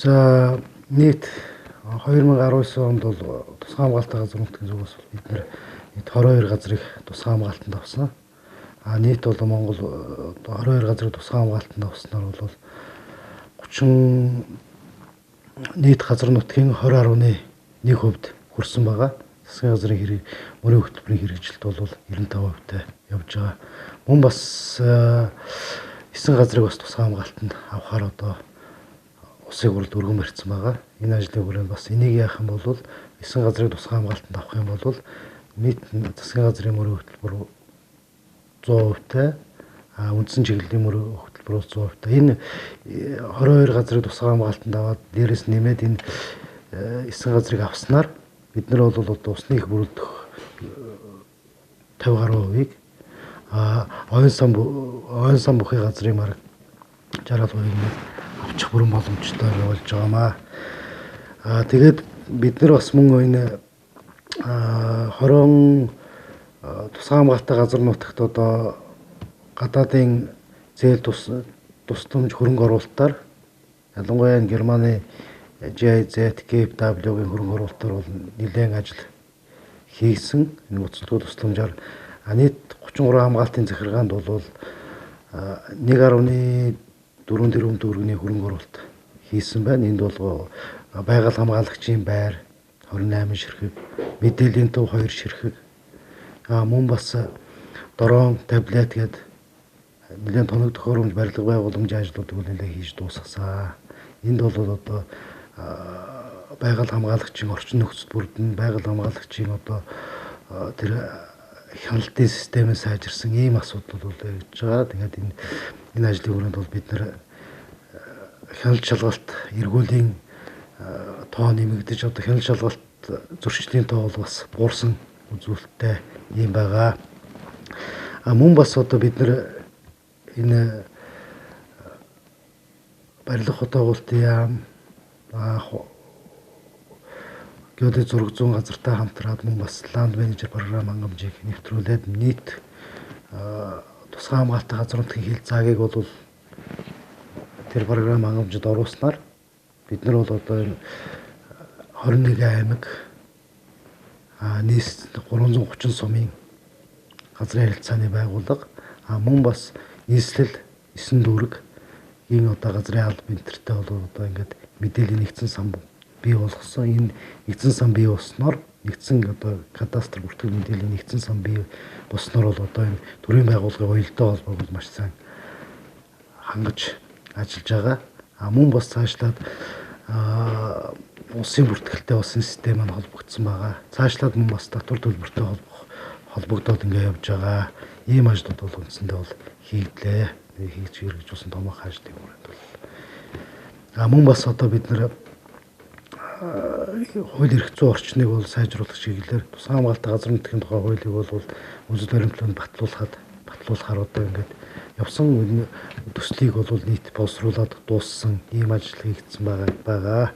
За нийт 2019 онд бол тусгай хамгаалалтын газар нутгийн зүгээс бид нэр 22 газрыг тусгай хамгаалтанд авсан. Нийт бол Монгол 22 газрыг тусгай хамгаалтанд авснаар бол 30 нийт газар нутгийн 20.1% хүрсэн байгаа. Засгийн газрын хэрэг мөрийн хөтөлбөрийн хэрэгжилт бол 95%-тай явж байгаа. Мөн бас 9 газрыг бас тусгай хамгаалтанд авахаар одоо Улсын хурлд өргөн барьсан байгаа. Энэ ажлын хүрээнд бас энийг яах юм бол 9 газрыг тусгай хамгаалтанд авах юм бол нийт засгийн газрын мөрийн хөтөлбөр 100%-тай, үндсэн чиглэлийн мөрийн хөтөлбөр 100%-тай. Энэ 22 газрыг тусгай хамгаалтанд аваад дээрээс нэмээд энэ 9 газрыг авснаар бид нар бол одоо усны их бүрэлдэх 50 гаруй хувийг ойн сан бүхий газрын марг 60% авчих бүрэн боломжтой болж байгаамаа. Тэгээд бид нар бас мөн энэ 20 тусгай хамгаалалтын газар нутагт одоо гадаадын зээл тусламж хөрөнгө оруулалтаар ялангуяа Германы GIZ, KfW-гийн хөрөнгө оруулалтаар бол нэлээд ажил хийсэн. Энэ буцалтгүй тусламжаар нийт 33 хамгаалтын захиргаанд бол 1.4 тэрбум төгрөгийн хөрөнгө оруулалт хийсэн байна. Энд бол байгаль хамгаалагчийн байр 28 ширхэг, мэдээллийн төв 2 ширхэг, мөн бас дрон, таблет гээд нэлээд тоног төхөөрөмж барилга байгууламжийн ажлуудыг нэлээд хийж дуусгасан. Энд бол одоо байгаль хамгаалагчийн орчин нөхцөл бүрдэн, байгаль хамгаалагчийн одоо тэр хяналтын системээ сайжирсан ийм асуудал бол явж байгаа. Тэгээд энэ ажлын хүрээнд бол бид нэр хяналт шалгалт эргүүлийн тоо нэмэгдэж одоо хяналт шалгалт зөрчлийн тоо бол бас буурсан үзүүлэлттэй юм байгаа. Мөн бас одоо бид нэр энэ барилга хотоогуултын яам геодез зураг зүүн газартай хамтраад мөн бас ланд менежер програм хангамжийг нэвтрүүлээд нийт тусгай хамгаалалтын газар нутгийн хил заагийг бол тэр програм хангамжид оруулснаар бид нар бол одоо 21 аймаг нийт 330 сумын газрын харилцааны байгууллага мөн бас нийслэл 9 дүүргийн одоо газрын алба энтертэй бол одоо ингээд мэдээллийн нэгдсэн сан бий болгосон. Энэ нэгдсэн сан бий болсноор нэгдсэн одоо кадастр бүртгэл мэдээллийн нэгдсэн сан бий болсноор бол одоо энэ төрийн байгууллагын уялдаа холбоог маш сайн хангаж ажиллаж байгаа. Мөн бас цаашлаад улсын бүртгэлтэй болсон систем маань холбогдсон байгаа. Цаашлаад мөн бас татвар төлбөртэй холбогдоод ингээд явж байгаа. Ийм ажлууд бол үндсэндээ бол хийгдлээ. Хийж хэрэгжүүлсэн томоохон ажлын хүрээнд бол. Мөн бас одоо бид нэр хууль эрх зүйн орчныг бол сайжруулах чиглэлээр тусгай хамгаалалтын газар нутгийн тухай хуулийг бол үндэс баримтлалд батлуулахаар одоо ингээд явсан төслийг бол нийт боловсруулад дууссан ийм ажил хийгдсэн байгаа.